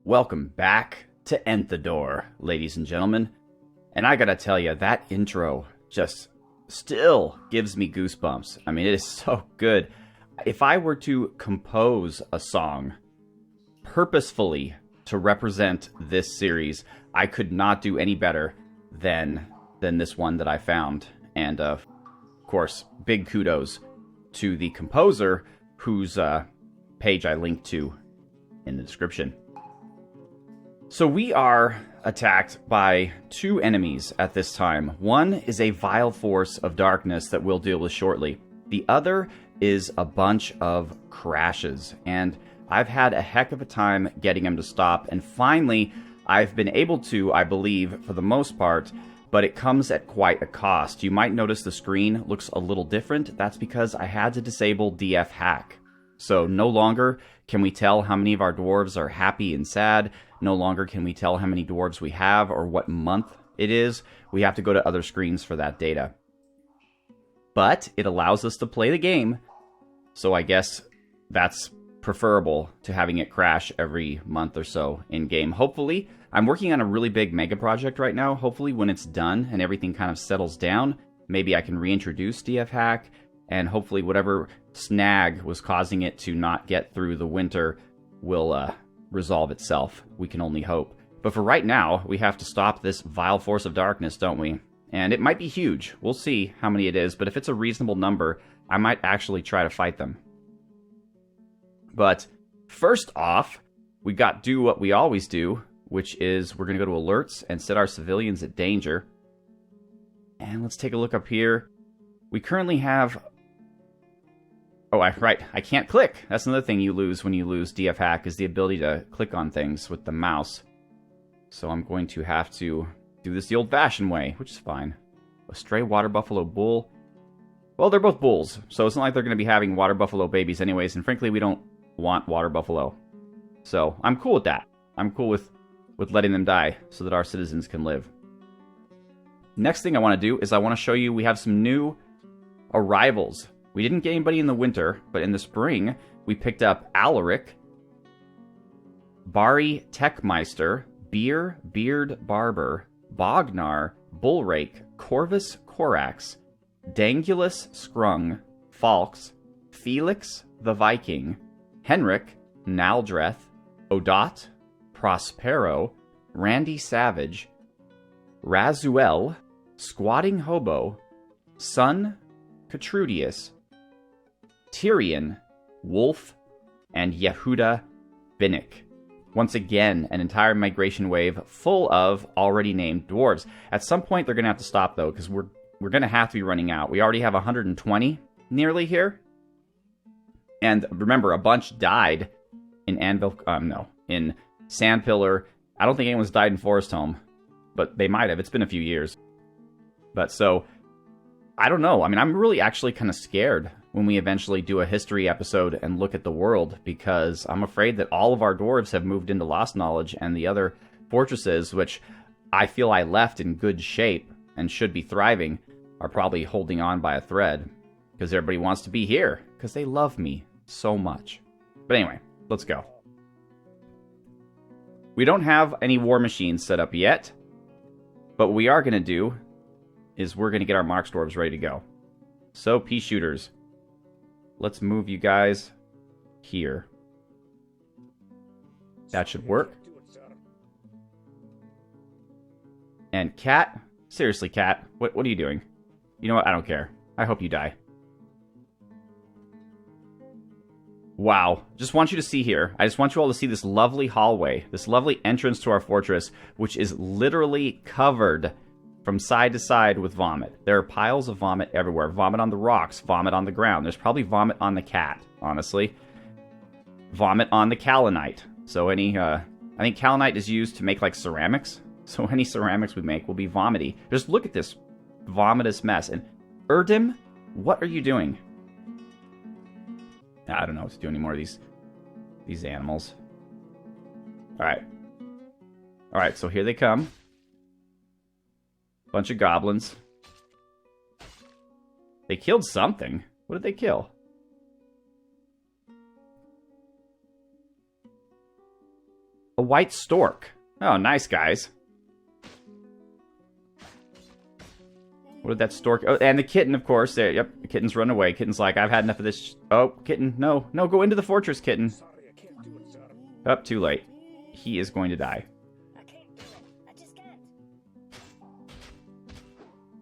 Welcome back to Enthador, ladies and gentlemen. And I gotta tell you, that intro just still gives me goosebumps. I mean, it is so good. If I were to compose a song purposefully to represent this series, I could not do any better than this one that I found. And of course, big kudos to the composer whose page I linked to in the description. So we are attacked by two enemies at this time. One is a vile force of darkness that we'll deal with shortly. The other is a bunch of crashes, and I've had a heck of a time getting them to stop, and finally I've been able to, I believe, for the most part, but it comes at quite a cost. You might notice the screen looks a little different. That's because I had to disable DF hack. So no longer can we tell how many of our dwarves are happy and sad. No longer can we tell how many dwarves we have or what month it is. We have to go to other screens for that data. But it allows us to play the game, so I guess that's preferable to having it crash every month or so in-game. Hopefully, I'm working on a really big Megaproject right now. Hopefully when it's done and everything kind of settles down, maybe I can reintroduce DF hack, and hopefully whatever snag was causing it to not get through the winter will resolve itself. We can only hope. But for right now, we have to stop this vile force of darkness, don't we? And it might be huge. We'll see how many it is, but if it's a reasonable number, I might actually try to fight them. But first off, we got do what we always do, which is we're going to go to alerts and set our civilians at danger. And let's take a look up here. We currently have... Oh, right, I can't click. That's another thing you lose when you lose DF hack, is the ability to click on things with the mouse. So I'm going to have to do this the old-fashioned way, which is fine. A stray water buffalo bull. Well, they're both bulls, so it's not like they're going to be having water buffalo babies anyways, and frankly, we don't want water buffalo. So I'm cool with that. I'm cool with letting them die so that our citizens can live. Next thing I want to do is I want to show you we have some new arrivals. We didn't get anybody in the winter, but in the spring, we picked up Alaric, Bari Techmeister, Beer Beard Barber, Bognar, Bullrake, Corvus Corax, Dangulus Scrung, Falks, Felix the Viking, Henrik, Naldreth, Odot, Prospero, Randy Savage, Razuel, Squatting Hobo, Sun Catrudius, Tyrion, Wolf, and Yehuda Binnick. Once again, an entire migration wave full of already named dwarves. At some point, they're going to have to stop, though, because we're going to have to be running out. We already have 120 nearly here. And remember, a bunch died in in Sandpillar. I don't think anyone's died in Forest Home, but they might have. It's been a few years. But so, I don't know. I mean, I'm really actually kind of scared when we eventually do a history episode and look at the world, because I'm afraid that all of our dwarves have moved into Lostknowledge, and the other fortresses, which I feel I left in good shape and should be thriving, are probably holding on by a thread, because everybody wants to be here, because they love me so much. But anyway, let's go. We don't have any war machines set up yet, but what we are going to do is we're going to get our Marksdwarves ready to go. So, pea shooters, let's move you guys here. That should work. And Cat, seriously, Cat, what are you doing? You know what? I don't care. I hope you die. Wow. Just want you to see here. I just want you all to see this lovely hallway, this lovely entrance to our fortress, which is literally covered from side to side with vomit. There are piles of vomit everywhere. Vomit on the rocks, vomit on the ground. There's probably vomit on the cat, honestly. Vomit on the kaolinite. So any, I think kaolinite is used to make like ceramics. So any ceramics we make will be vomity. Just look at this vomitous mess. And Erdim, what are you doing? I don't know what to do anymore of these animals. Alright. Alright, so here they come. Bunch of goblins. They killed something. What did they kill? a white stork. Oh, nice, guys. What did that stork... Oh, and the kitten, of course. There, yep, the kitten's run away. Kitten's like, I've had enough of this... Oh, kitten, no. No, go into the fortress, kitten. Oh, too late. He is going to die.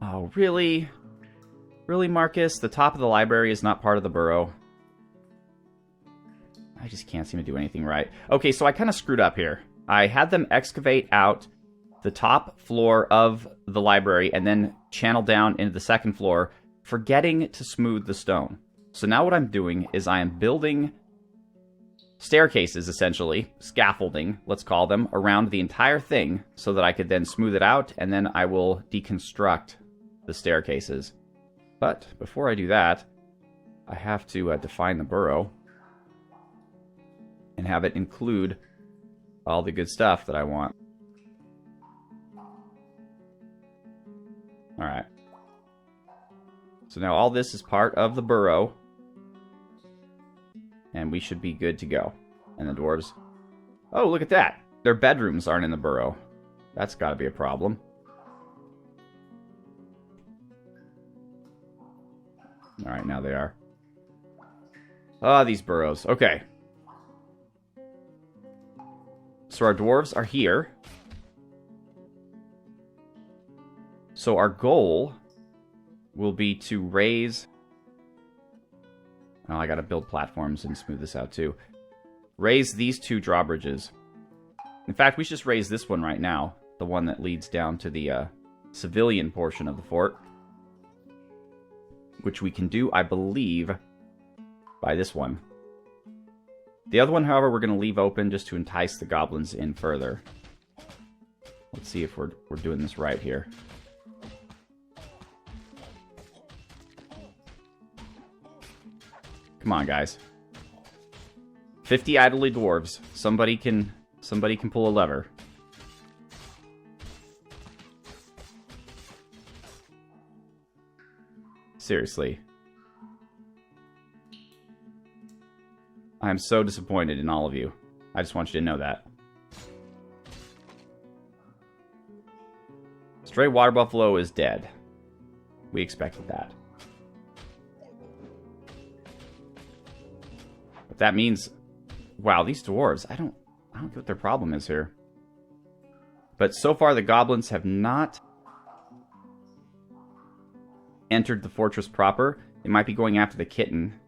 Oh, really? Really, Marcus? The top of the library is not part of the burrow. I just can't seem to do anything right. Okay, so I kind of screwed up here. I had them excavate out the top floor of the library and then channel down into the second floor, forgetting to smooth the stone. So now what I'm doing is I am building staircases, essentially, scaffolding, let's call them, around the entire thing so that I could then smooth it out, and then I will deconstruct the staircases. But before I do that, I have to define the burrow and have it include all the good stuff that I want. Alright. So now all this is part of the burrow. And we should be good to go. And the dwarves... Oh, look at that! Their bedrooms aren't in the burrow. That's gotta be a problem. Alright, now they are. Ah, these burrows. Okay. So our dwarves are here. So our goal will be to raise... Oh, I gotta build platforms and smooth this out too. Raise these two drawbridges. In fact, we should just raise this one right now. The one that leads down to the civilian portion of the fort. Which we can do, I believe, by this one. The other one, however, we're going to leave open just to entice the goblins in further. Let's see if we're doing this right here. Come on, guys. 50 idly dwarves. Somebody can pull a lever. Seriously. I am so disappointed in all of you. I just want you to know that. Stray water buffalo is dead. We expected that. But that means... Wow, these dwarves, I don't get what their problem is here. But so far the goblins have not entered the fortress proper. They might be going after the kitten.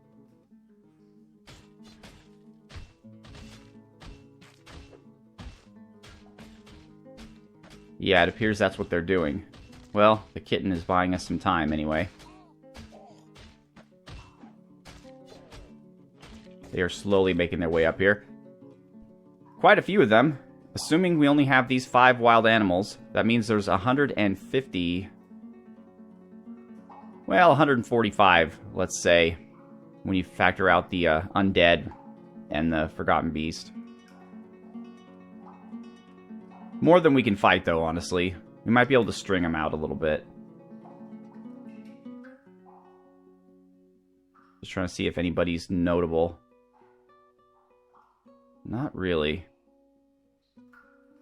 Yeah, it appears that's what they're doing. Well, the kitten is buying us some time anyway. They are slowly making their way up here. Quite a few of them. Assuming we only have these 5 wild animals, that means there's 150... Well, 145, let's say, when you factor out the undead and the forgotten beast. More than we can fight, though, honestly. We might be able to string them out a little bit. Just trying to see if anybody's notable. Not really.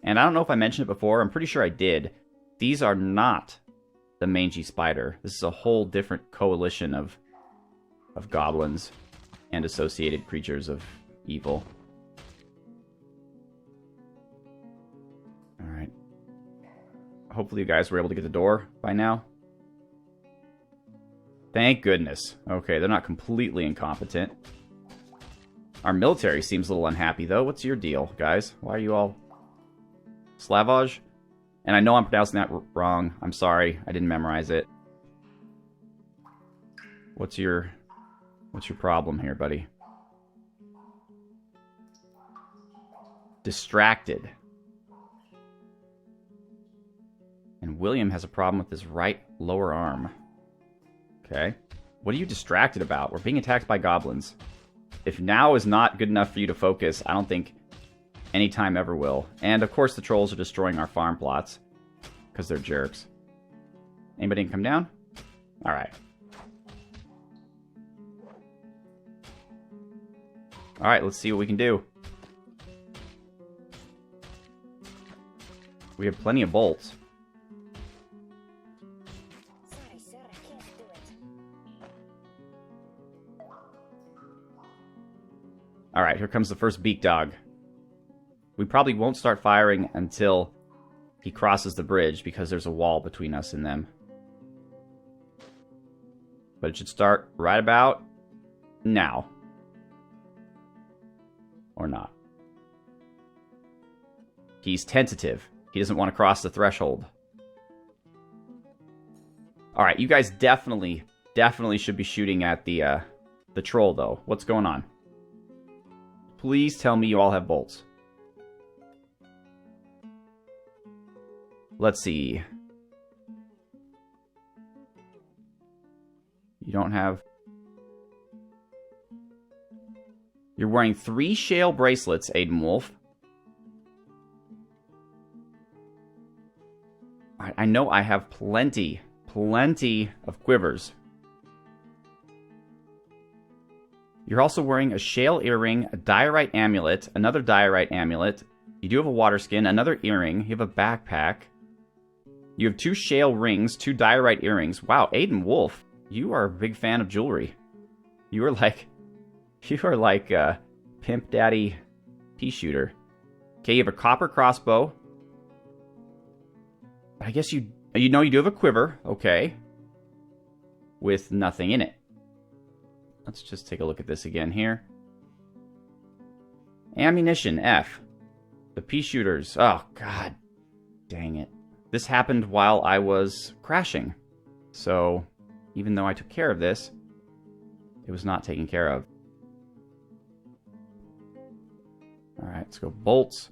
And I don't know if I mentioned it before. I'm pretty sure I did. These are not the mangy spider. This is a whole different coalition of goblins and associated creatures of evil. Alright. Hopefully you guys were able to get the door by now. Thank goodness. Okay, they're not completely incompetent. Our military seems a little unhappy, though. What's your deal, guys? Why are you all... Slavoj? And I know I'm pronouncing that wrong. I'm sorry. I didn't memorize it. What's your problem here, buddy? Distracted. And William has a problem with his right lower arm. Okay. What are you distracted about? We're being attacked by goblins. If now is not good enough for you to focus, I don't think any time ever will. And, of course, the trolls are destroying our farm plots. Because they're jerks. Anybody can come down? Alright. Alright, let's see what we can do. We have plenty of bolts. Sorry, sir, I can't do it. Alright, here comes the first beak dog. We probably won't start firing until he crosses the bridge because there's a wall between us and them. But it should start right about now. Or not. He's tentative. He doesn't want to cross the threshold. Alright, you guys definitely should be shooting at the troll, though. What's going on? Please tell me you all have bolts. Let's see. You don't have... You're wearing 3 shale bracelets, Aiden Wolf. I know I have plenty of quivers. You're also wearing a shale earring, a diorite amulet, another diorite amulet. You do have a water skin, another earring. You have a backpack. You have 2 shale rings, 2 diorite earrings. Wow, Aiden Wolf, you are a big fan of jewelry. You are like Pimp Daddy pea shooter. Okay, you have a copper crossbow. I guess you do have a quiver, okay, with nothing in it. Let's just take a look at this again here. Ammunition, F. The pea shooters. Oh, god dang it. This happened while I was crashing. So, even though I took care of this, it was not taken care of. Alright, let's go bolts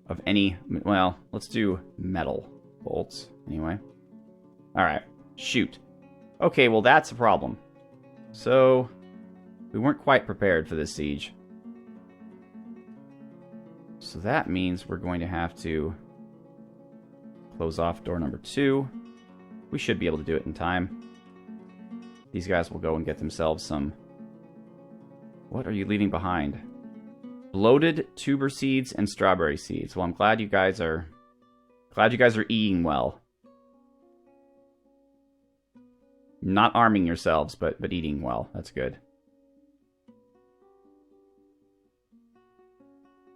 of any... Well, let's do metal bolts, anyway. Alright, shoot. Okay, well that's a problem. So, we weren't quite prepared for this siege. So that means we're going to have to close off door number 2. We should be able to do it in time. These guys will go and get themselves some... What are you leaving behind? Bloated tuber seeds and strawberry seeds. Well, I'm glad you guys are eating well. Not arming yourselves, but eating well. That's good.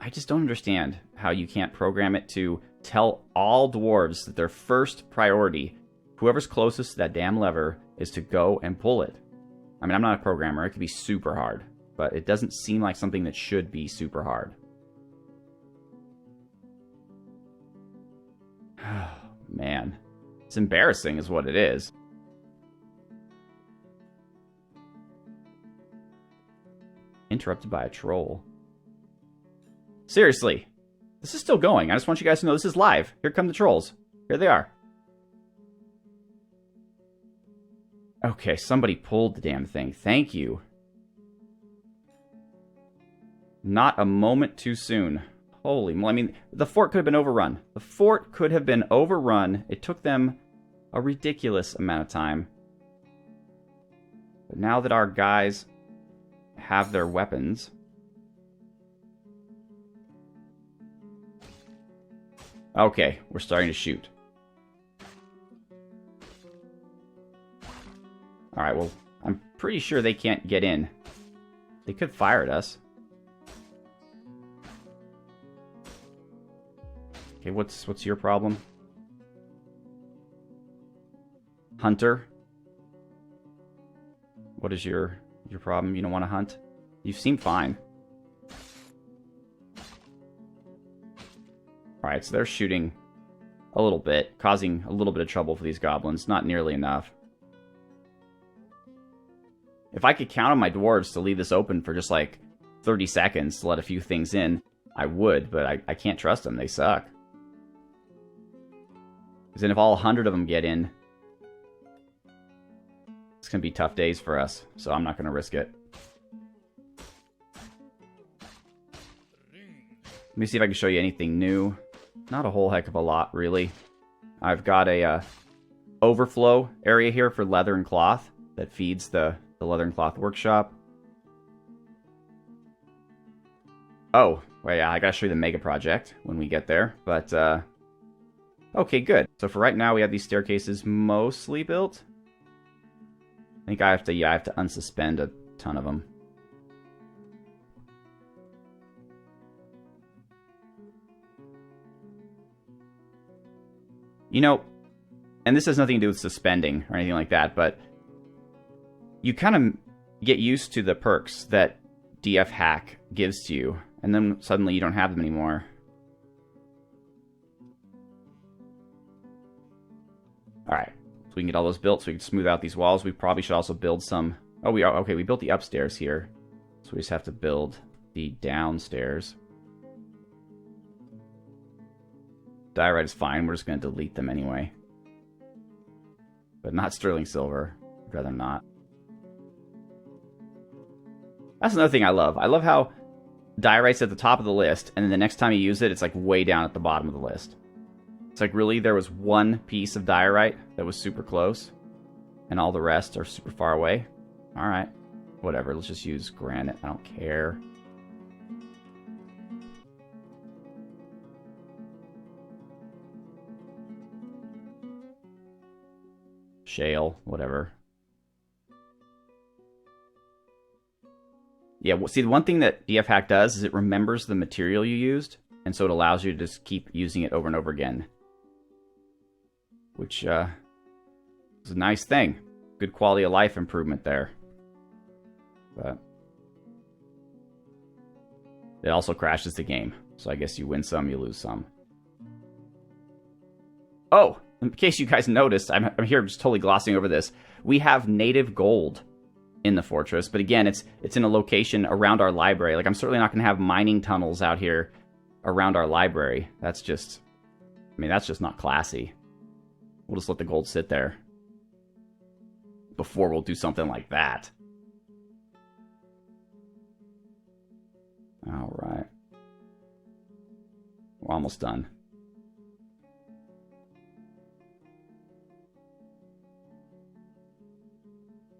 I just don't understand how you can't program it to tell all dwarves that their first priority, whoever's closest to that damn lever, is to go and pull it. I mean, I'm not a programmer. It could be super hard. But it doesn't seem like something that should be super hard. Man. It's embarrassing is what it is. Interrupted by a troll. Seriously. This is still going. I just want you guys to know this is live. Here come the trolls. Here they are. Okay, somebody pulled the damn thing. Thank you. Not a moment too soon. Holy moly. I mean, the fort could have been overrun. The fort could have been overrun. It took them a ridiculous amount of time. But now that our guys have their weapons... Okay, we're starting to shoot. Alright, well, I'm pretty sure they can't get in. They could fire at us. Okay, what's your problem? Hunter? What is your problem? You don't want to hunt? You seem fine. Alright, so they're shooting a little bit, causing a little bit of trouble for these goblins. Not nearly enough. If I could count on my dwarves to leave this open for just like 30 seconds to let a few things in, I would, but I can't trust them. They suck. Because then if all 100 of them get in, it's going to be tough days for us. So I'm not going to risk it. Let me see if I can show you anything new. Not a whole heck of a lot, really. I've got a overflow area here for leather and cloth that feeds the leather and cloth workshop. Oh, well, yeah, I gotta show you the Megaproject when we get there. But Okay, good. So for right now, we have these staircases mostly built. I think I have to unsuspend a ton of them. You know, and this has nothing to do with suspending or anything like that, but you kind of get used to the perks that DF hack gives to you, and then suddenly you don't have them anymore. Alright, so we can get all those built so we can smooth out these walls. We probably should also build some... Oh, we are... Okay, we built the upstairs here. So we just have to build the downstairs. Diorite is fine, we're just going to delete them anyway. But not sterling silver. I'd rather not. That's another thing I love. I love how diorite's at the top of the list, and then the next time you use it, it's like way down at the bottom of the list. It's like, really, there was one piece of diorite that was super close, and all the rest are super far away? Alright. Whatever, let's just use granite. I don't care. Shale, whatever. Yeah, well, see, the one thing that DF hack does is it remembers the material you used, and so it allows you to just keep using it over and over again. Which is a nice thing. Good quality of life improvement there. But it also crashes the game. So I guess you win some, you lose some. Oh, in case you guys noticed, I'm here just totally glossing over this. We have native gold in the fortress, but again, it's in a location around our library. Like, I'm certainly not going to have mining tunnels out here around our library. That's just... I mean, that's just not classy. We'll just let the gold sit there before we'll do something like that. Alright. We're almost done.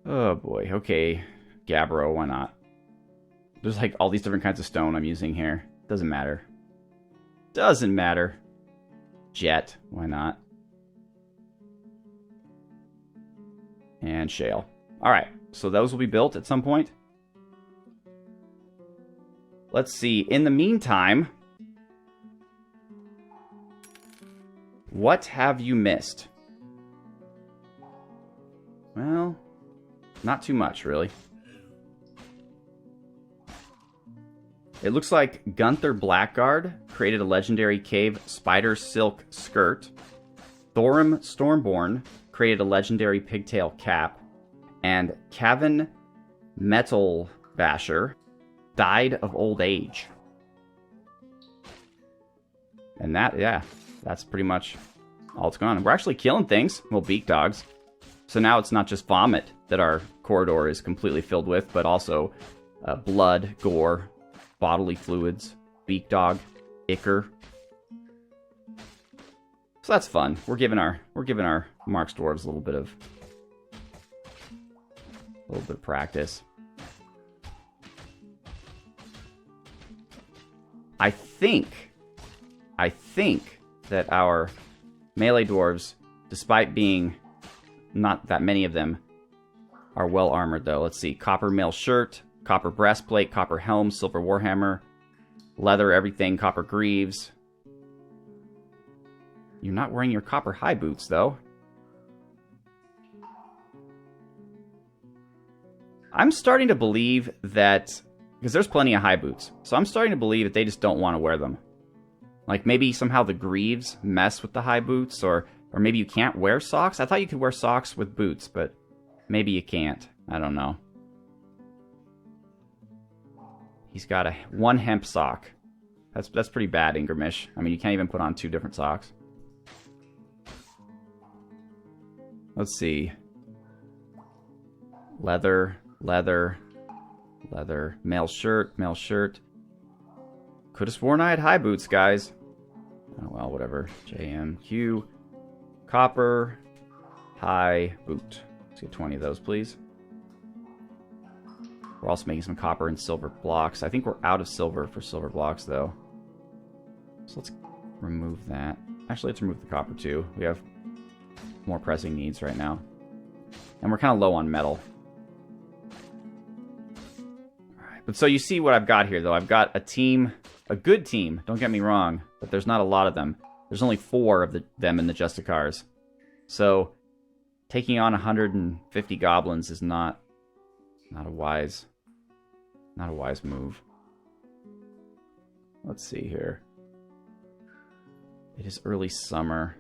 Oh boy, okay. Gabbro, why not? There's like all these different kinds of stone I'm using here. Doesn't matter. Doesn't matter. Jet, why not? And shale. Alright, so those will be built at some point. Let's see, in the meantime, what have you missed? Well, not too much, really. It looks like Gunther Blackguard created a legendary cave spider silk skirt. Thorum Stormborn created a legendary pigtail cap. And Cavan Metal Basher died of old age. And that, yeah, that's pretty much all it's gone. We're actually killing things. Well, beak dogs. So now it's not just vomit that our corridor is completely filled with, but also blood, gore, bodily fluids, beak dog, ichor. So that's fun. We're giving our Marksdwarves a little bit of practice. I think that our melee dwarves, despite being not that many of them, are well armored though. Let's see. Copper mail shirt, copper breastplate, copper helm, silver warhammer, leather everything, copper greaves. You're not wearing your copper high boots though. I'm starting to believe that, because there's plenty of high boots, so I'm starting to believe that they just don't want to wear them. Like maybe somehow the greaves mess with the high boots, or maybe you can't wear socks. I thought you could wear socks with boots, but maybe you can't. I don't know. He's got one hemp sock. That's pretty bad, Ingramish. I mean, you can't even put on two different socks. Let's see. Leather, leather, leather. Male shirt, male shirt. Could have sworn I had high boots, guys. Oh, well, whatever. JMQ. Copper. High boot. Let's get 20 of those, please. We're also making some copper and silver blocks. I think we're out of silver for silver blocks, though. So let's remove that. Actually, let's remove the copper too. We have more pressing needs right now. And we're kind of low on metal. Alright, but so you see what I've got here, though. I've got a team, a good team, don't get me wrong, but there's not a lot of them. There's only 4 of them in the Justicars. So, taking on 150 goblins is not a wise move. Let's see here. It is early summer.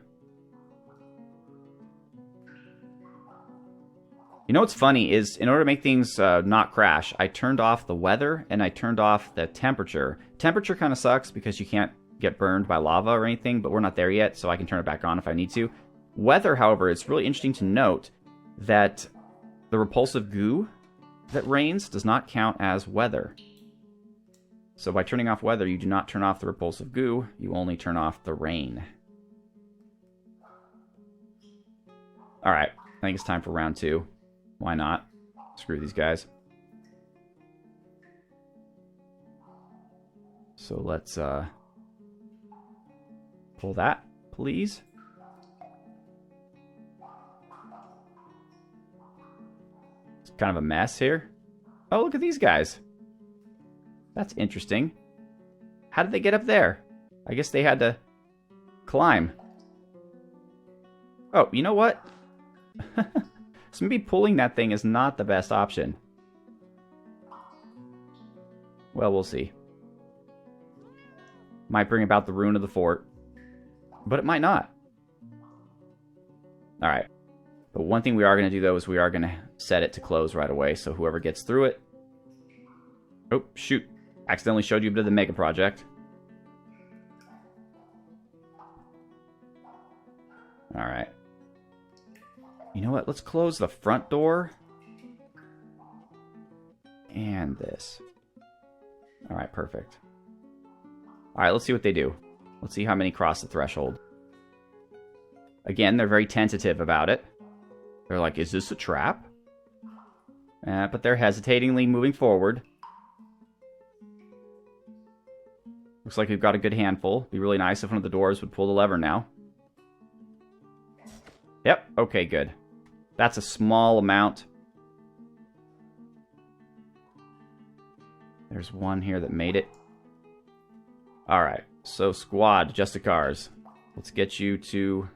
You know what's funny is, in order to make things not crash, I turned off the weather and I turned off the temperature. Temperature kind of sucks because you can't get burned by lava or anything, but we're not there yet, so I can turn it back on if I need to. Weather, however, it's really interesting to note that the repulsive goo that rains does not count as weather. So by turning off weather, you do not turn off the repulsive goo, you only turn off the rain. Alright, I think it's time for round 2. Why not? Screw these guys. So let's pull that, please. It's kind of a mess here. Oh, look at these guys. That's interesting. How did they get up there? I guess they had to climb. Oh, you know what? So maybe pulling that thing is not the best option. Well, we'll see. Might bring about the ruin of the fort. But it might not. Alright. But one thing we are going to do, though, is we are going to set it to close right away. So whoever gets through it... Oh, shoot. Accidentally showed you a bit of the Megaproject. Alright. You know what? Let's close the front door. And this. Alright, perfect. Alright, let's see what they do. Let's see how many cross the threshold. Again, they're very tentative about it. They're like, is this a trap? But they're hesitatingly moving forward. Looks like we've got a good handful. Be really nice if one of the dwarves would pull the lever now. Yep, okay, good. That's a small amount. There's one here that made it. Alright, so squad, Justicars. Let's get you to...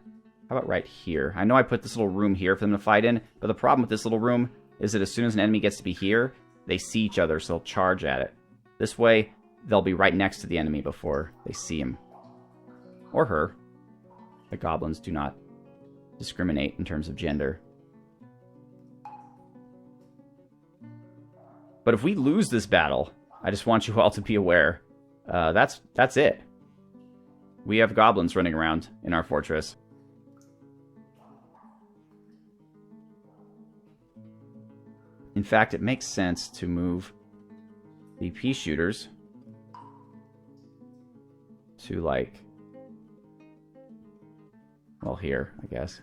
How about right here? I know I put this little room here for them to fight in, but the problem with this little room is that as soon as an enemy gets to be here, they see each other, so they'll charge at it. This way, they'll be right next to the enemy before they see him. Or her. The goblins do not discriminate in terms of gender. But if we lose this battle, I just want you all to be aware, that's it. We have goblins running around in our fortress. In fact, it makes sense to move the pea shooters to, like, well, here, I guess.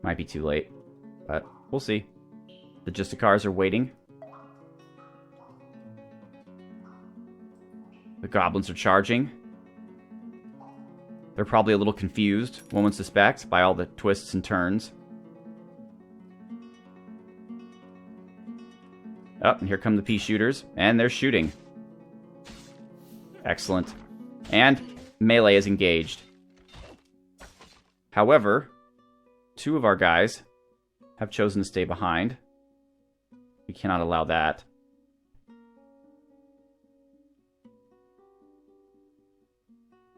Might be too late, but we'll see. The Justicars are waiting. The goblins are charging. They're probably a little confused, one would suspect, by all the twists and turns. Oh, and here come the pea shooters, and they're shooting. Excellent. And melee is engaged. However, 2 of our guys have chosen to stay behind. We cannot allow that.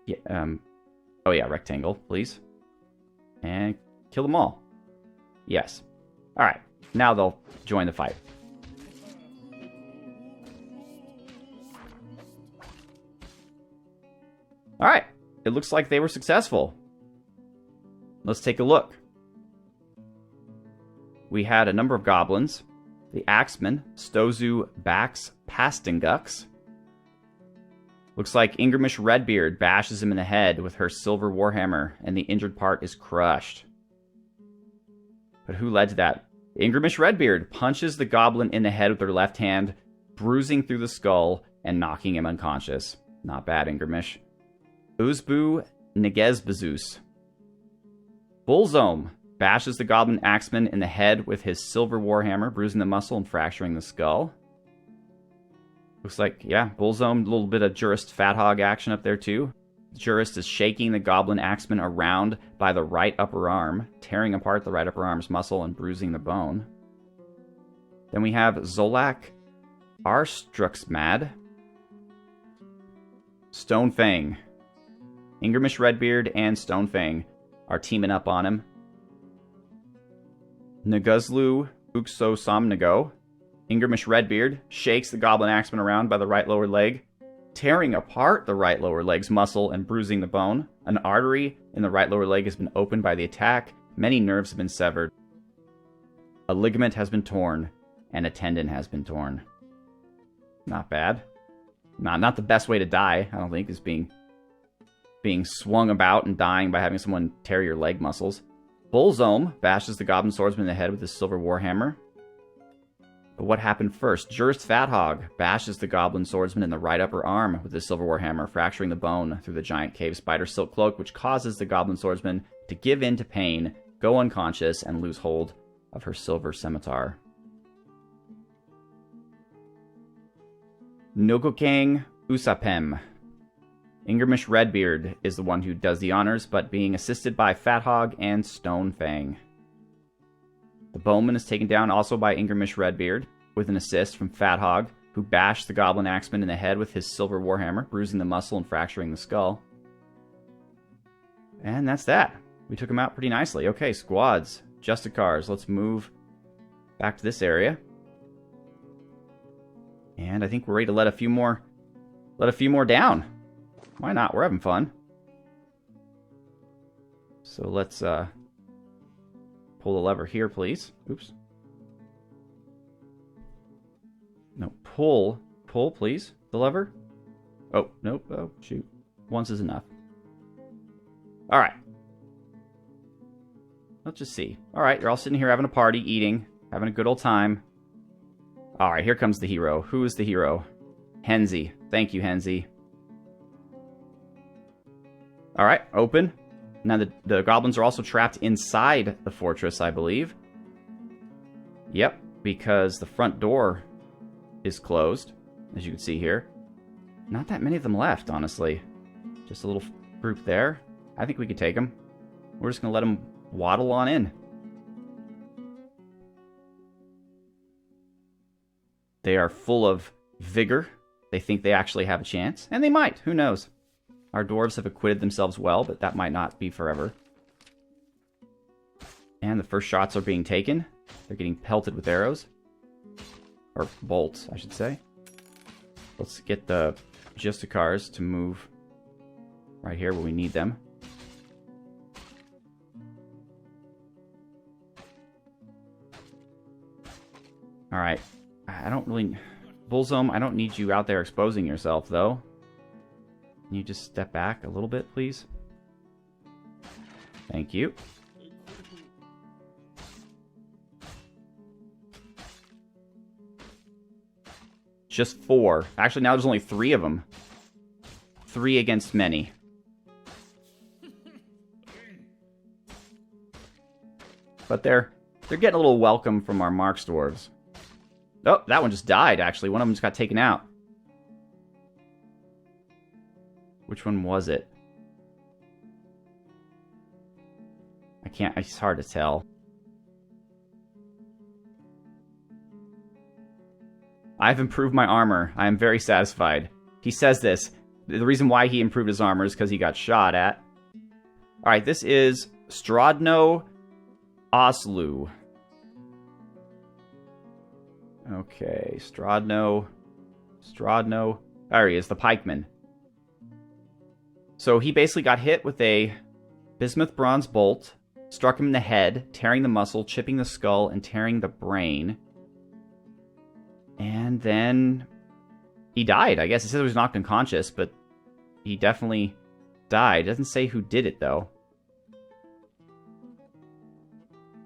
Yeah, oh yeah, rectangle, please. And kill them all. Yes. Alright, now they'll join the fight. Alright, it looks like they were successful. Let's take a look. We had a number of goblins. The axeman, Stozu Bax Pastingux. Looks like Ingrimish Redbeard bashes him in the head with her silver warhammer, and the injured part is crushed. But who led to that? Ingrimish Redbeard punches the goblin in the head with her left hand, bruising through the skull and knocking him unconscious. Not bad, Ingrimish. Uzbu Negezbezus. Bullzome bashes the goblin axeman in the head with his silver warhammer, bruising the muscle and fracturing the skull. Looks like, yeah, Bullzome, a little bit of Jurist Fat Hog action up there too. Jurist is shaking the goblin axeman around by the right upper arm, tearing apart the right upper arm's muscle and bruising the bone. Then we have Zolak Arstruxmad. Stonefang. Ingrimish Redbeard and Stonefang are teaming up on him. Naguzlu Uxosamnago. Ingrimish Redbeard shakes the goblin axeman around by the right lower leg, tearing apart the right lower leg's muscle and bruising the bone. An artery in the right lower leg has been opened by the attack. Many nerves have been severed. A ligament has been torn, and a tendon has been torn. Not bad. Not the best way to die, I don't think, is being swung about and dying by having someone tear your leg muscles. Bullzome bashes the goblin swordsman in the head with his silver warhammer. But what happened first? Jurist Fat Hog bashes the goblin swordsman in the right upper arm with his silver warhammer, fracturing the bone through the giant cave spider silk cloak, which causes the goblin swordsman to give in to pain, go unconscious, and lose hold of her silver scimitar. Nogokang Usapem. Ingrimish Redbeard is the one who does the honors, but being assisted by Fat Hog and Stonefang. The bowman is taken down also by Ingrimish Redbeard, with an assist from Fat Hog, who bashed the goblin axeman in the head with his silver warhammer, bruising the muscle and fracturing the skull. And that's that. We took him out pretty nicely. Okay, squads, Justicars, let's move back to this area. And I think we're ready to let a few more down. Why not? We're having fun. So let's pull the lever here, please. Oops. No, pull, please, the lever. Oh, nope, oh, shoot. Once is enough. All right. Let's just see. All right, you're all sitting here having a party, eating, having a good old time. All right, here comes the hero. Who is the hero? Henzi. Thank you, Henzi. All right, open. Now the goblins are also trapped inside the fortress, I believe. Yep, because the front door is closed, as you can see here. Not that many of them left, honestly. Just a little group there. I think we could take them. We're just going to let them waddle on in. They are full of vigor. They think they actually have a chance. And they might. Who knows? Our dwarves have acquitted themselves well, but that might not be forever. And the first shots are being taken. They're getting pelted with arrows. Or bolts, I should say. Let's get the Justicars to move right here where we need them. Alright. I don't really... Bullzome, I don't need you out there exposing yourself, though. Can you just step back a little bit, please? Thank you. Just 4. Actually, now there's only 3 of them. 3 against many. But they're getting a little welcome from our Marksdwarves. Oh, that one just died, actually. One of them just got taken out. Which one was it? I can't... It's hard to tell. I've improved my armor. I am very satisfied. He says this. The reason why he improved his armor is because he got shot at. Alright, this is Strodno Oslu. Okay, Strodno. There he is, the pikeman. So he basically got hit with a bismuth bronze bolt, struck him in the head, tearing the muscle, chipping the skull, and tearing the brain. And then he died, I guess. It says he was knocked unconscious, but he definitely died. It doesn't say who did it, though.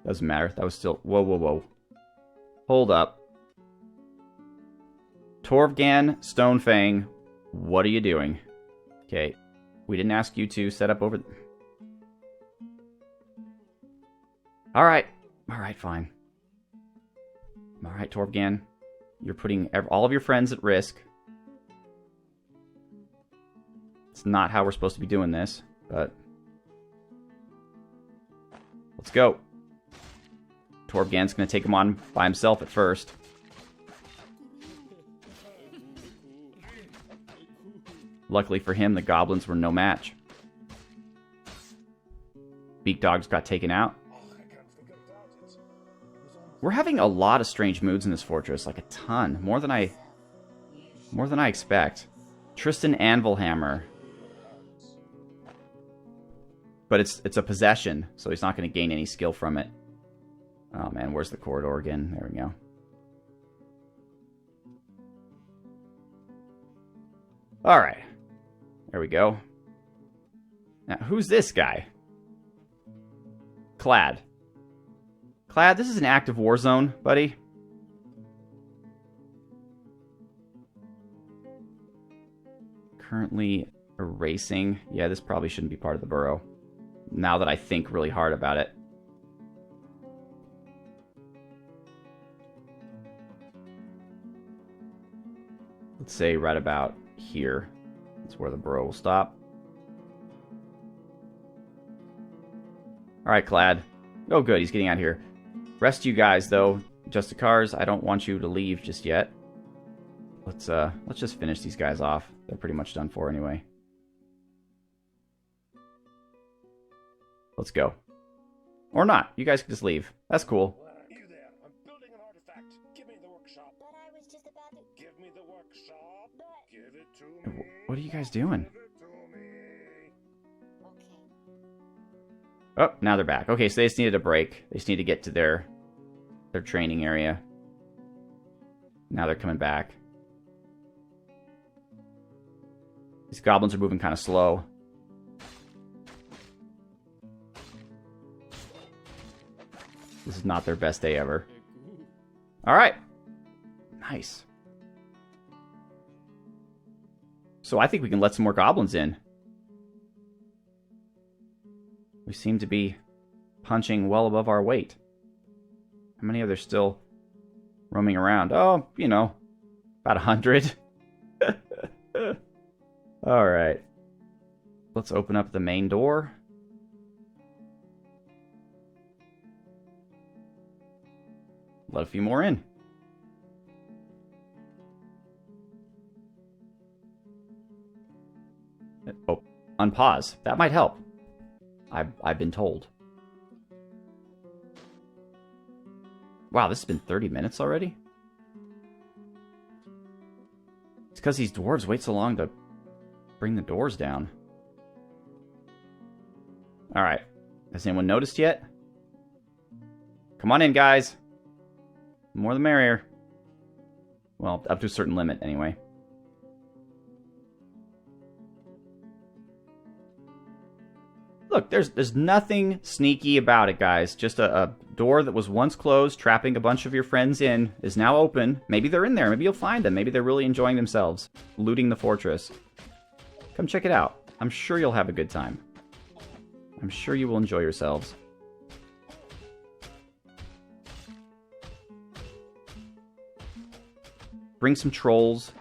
Doesn't matter. That was still... Whoa. Hold up. Torvgan Stonefang, what are you doing? Okay. We didn't ask you to set up over... Alright. Alright, fine. Alright, Torvgan. You're putting all of your friends at risk. It's not how we're supposed to be doing this, but... Let's go. Torvgan's going to take him on by himself at first. Luckily for him, the goblins were no match. Beak Dogs got taken out. We're having a lot of strange moods in this fortress, like a ton. More than I expect. Tristan Anvilhammer. But it's a possession, so he's not going to gain any skill from it. Oh man, where's the corridor again? There we go. Alright. There we go. Now, who's this guy? Clad. Clad, this is an active war zone, buddy. Currently erasing. Yeah, this probably shouldn't be part of the burrow. Now that I think really hard about it. Let's say right about here. That's where the burrow will stop. Alright, Clad. Oh, good. He's getting out here. Rest of you guys, though. Justicars, I don't want you to leave just yet. Let's just finish these guys off. They're pretty much done for anyway. Let's go. Or not. You guys can just leave. That's cool. You there. I'm building an artifact. Give me the workshop. But I was just about to... Give me the workshop. But... Give it to me. What are you guys doing? Give it to me. Okay. Oh, now they're back. Okay, so they just needed a break. They just need to get to their training area. Now they're coming back. These goblins are moving kind of slow. This is not their best day ever. Alright. Nice. So I think we can let some more goblins in. We seem to be punching well above our weight. How many are there still roaming around? Oh, you know, about 100. Alright. Let's open up the main door. Let a few more in. Oh, unpause. That might help. I've been told. Wow, this has been 30 minutes already? It's because these dwarves wait so long to bring the doors down. Alright. Has anyone noticed yet? Come on in, guys. The more the merrier. Well, up to a certain limit, anyway. Look, there's nothing sneaky about it, guys. Just a door that was once closed, trapping a bunch of your friends in, is now open. Maybe they're in there. Maybe you'll find them. Maybe they're really enjoying themselves, looting the fortress. Come check it out. I'm sure you'll have a good time. I'm sure you will enjoy yourselves. Bring some trolls.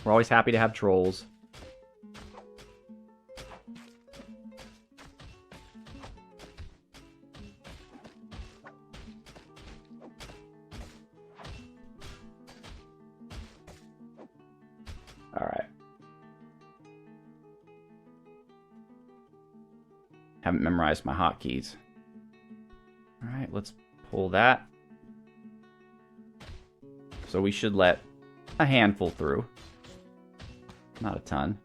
We're always happy to have trolls. Alright. Haven't memorized my hotkeys. Alright, let's pull that. So we should let a handful through. Not a ton.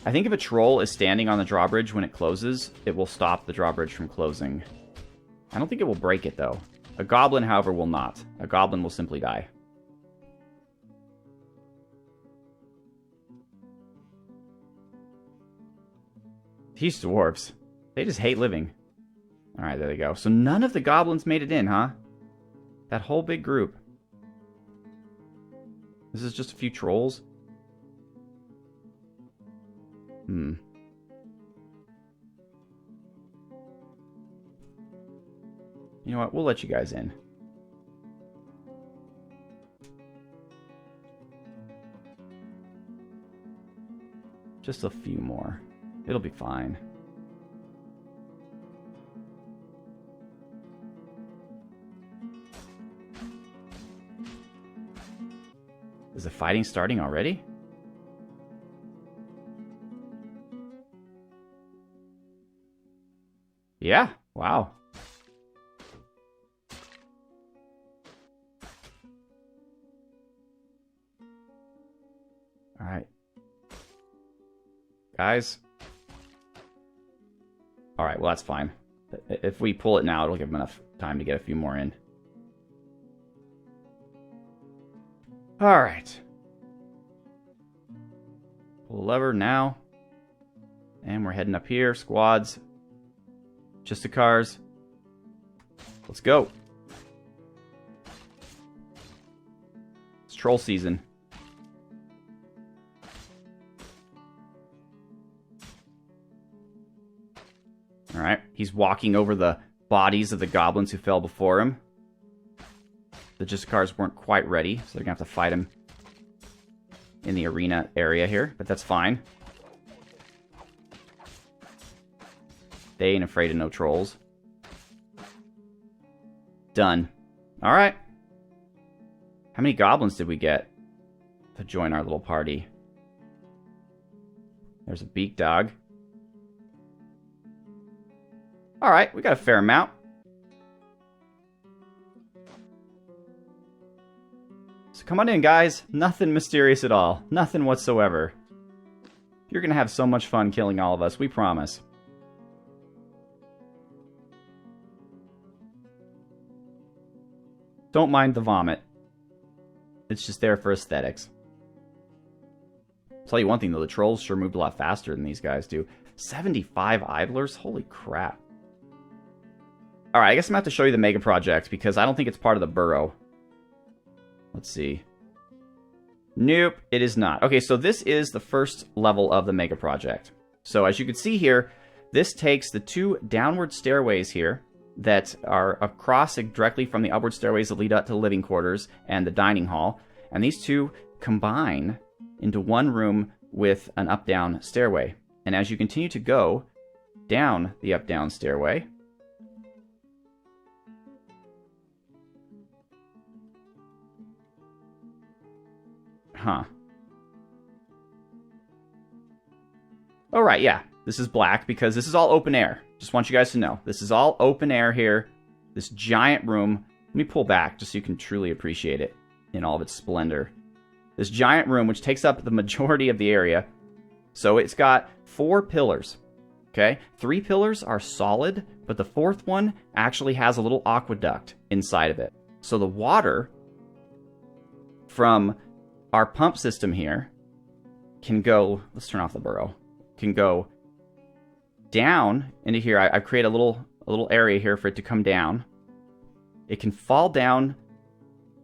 I think if a troll is standing on the drawbridge when it closes, it will stop the drawbridge from closing. I don't think it will break it, though. A goblin, however, will not. A goblin will simply die. These dwarves. They just hate living. Alright, there they go. So none of the goblins made it in, huh? That whole big group. This is just a few trolls. You know what? We'll let you guys in. Just a few more. It'll be fine. Is the fighting starting already? Yeah, wow. All right. Guys. All right, well, that's fine. If we pull it now, it'll give them enough time to get a few more in. All right. Pull the lever now. And we're heading up here. Squads. Just the cars. Let's go. It's troll season. Alright, he's walking over the bodies of the goblins who fell before him. The Justicars weren't quite ready, so they're going to have to fight him in the arena area here, but that's fine. They ain't afraid of no trolls. Done. Alright. How many goblins did we get to join our little party? There's a beak dog. Alright, we got a fair amount. So come on in, guys. Nothing mysterious at all. Nothing whatsoever. You're going to have so much fun killing all of us, we promise. Don't mind the vomit. It's just there for aesthetics. I'll tell you one thing, though. The trolls sure moved a lot faster than these guys do. 75 idlers? Holy crap. Alright, I guess I'm going to have to show you the Megaproject, because I don't think it's part of the burrow. Let's see. Nope, it is not. Okay, so this is the first level of the Megaproject. So as you can see here, this takes the two downward stairways here that are across directly from the upward stairways that lead up to the living quarters and the dining hall. And these two combine into one room with an up-down stairway. And as you continue to go down the up-down stairway, Oh, right, yeah. This is black because this is all open air. Just want you guys to know. This is all open air here. This giant room. Let me pull back just so you can truly appreciate it in all of its splendor. This giant room, which takes up the majority of the area. So it's got 4 pillars. Okay? 3 pillars are solid, but the 4th one actually has a little aqueduct inside of it. So the water from our pump system here can go, let's turn off the burrow, can go down into here. I've created a little area here for it to come down. It can fall down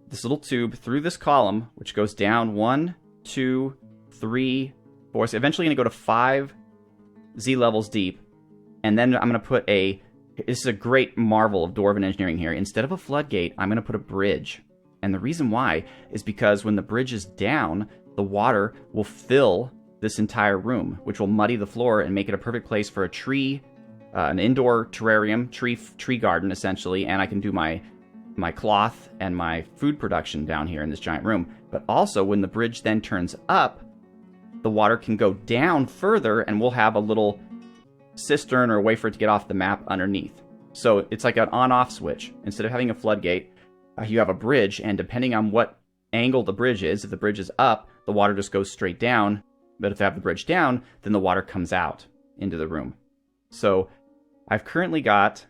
this little tube through this column, which goes down 1, 2, 3, 4. So eventually going to go to 5 Z levels deep. And then I'm going to put this is a great marvel of Dwarven engineering here. Instead of a floodgate, I'm going to put a bridge. And the reason why is because when the bridge is down, the water will fill this entire room, which will muddy the floor and make it a perfect place for a tree, an indoor terrarium, tree garden, essentially. And I can do my cloth and my food production down here in this giant room. But also, when the bridge then turns up, the water can go down further, and we'll have a little cistern or a way for it to get off the map underneath. So it's like an on-off switch. Instead of having a floodgate, you have a bridge, and depending on what angle the bridge is, if the bridge is up, the water just goes straight down. But if I have the bridge down, then the water comes out into the room. So I've currently got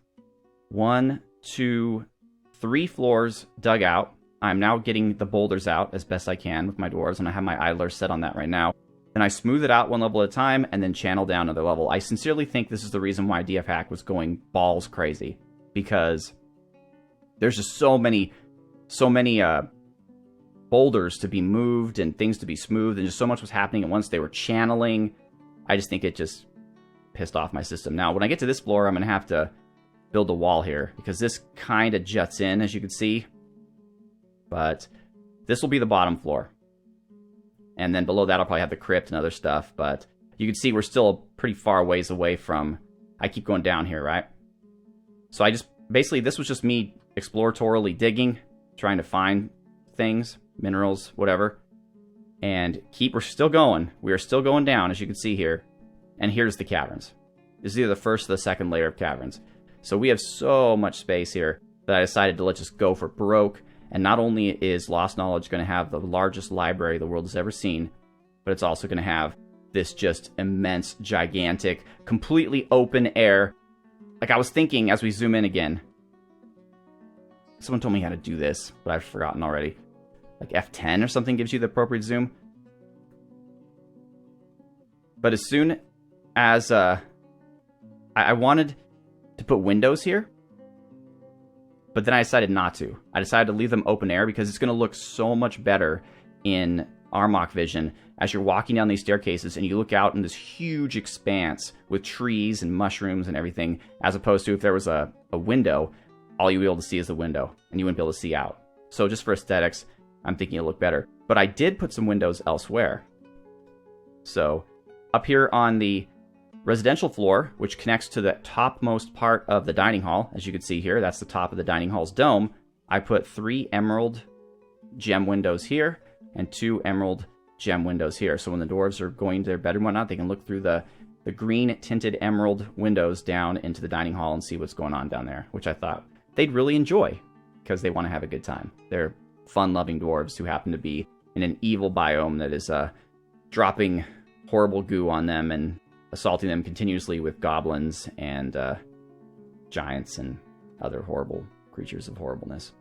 1, 2, 3 floors dug out. I'm now getting the boulders out as best I can with my dwarves, and I have my idler set on that right now. And I smooth it out one level at a time and then channel down another level. I sincerely think this is the reason why DF Hack was going balls crazy, because there's just so many boulders to be moved and things to be smoothed, and just so much was happening at once. They were channeling I just think it just pissed off my system. Now, when I get to this floor, I'm going to have to build a wall here, because this kind of juts in, as you can see. But this will be the bottom floor. And then below that, I'll probably have the crypt and other stuff. But you can see we're still pretty far ways away from... I keep going down here, right? So I just... Basically, this was just me exploratorily digging, trying to find things, minerals, whatever. And we're still going. We are still going down, as you can see here. And here's the caverns. This is either the first or the second layer of caverns. So we have so much space here that I decided to let's just go for broke. And not only is Lostknowledge going to have the largest library the world has ever seen, but it's also going to have this just immense, gigantic, completely open air. Like I was thinking as we zoom in again. Someone told me how to do this, but I've forgotten already. Like F10 or something gives you the appropriate zoom. But as soon as I wanted to put windows here, but then I decided not to. I decided to leave them open air because it's going to look so much better in Armok vision as you're walking down these staircases and you look out in this huge expanse with trees and mushrooms and everything, as opposed to if there was a window, all you'd be able to see is the window and you wouldn't be able to see out. So just for aesthetics, I'm thinking it'll look better. But I did put some windows elsewhere. So up here on the residential floor, which connects to the topmost part of the dining hall, as you can see here, that's the top of the dining hall's dome, I put 3 emerald gem windows here and 2 emerald gem windows here. So when the dwarves are going to their bed and whatnot, they can look through the green tinted emerald windows down into the dining hall and see what's going on down there, which I thought they'd really enjoy because they want to have a good time. They're fun-loving dwarves who happen to be in an evil biome that is dropping horrible goo on them and assaulting them continuously with goblins and giants and other horrible creatures of horribleness.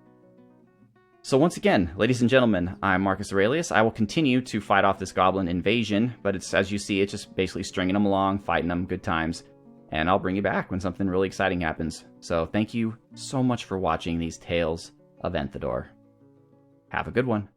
So once again, ladies and gentlemen, I'm Marcus Aurelius. I will continue to fight off this goblin invasion, but it's, as you see, it's just basically stringing them along, fighting them, good times, and I'll bring you back when something really exciting happens. So thank you so much for watching these Tales of Enthador. Have a good one.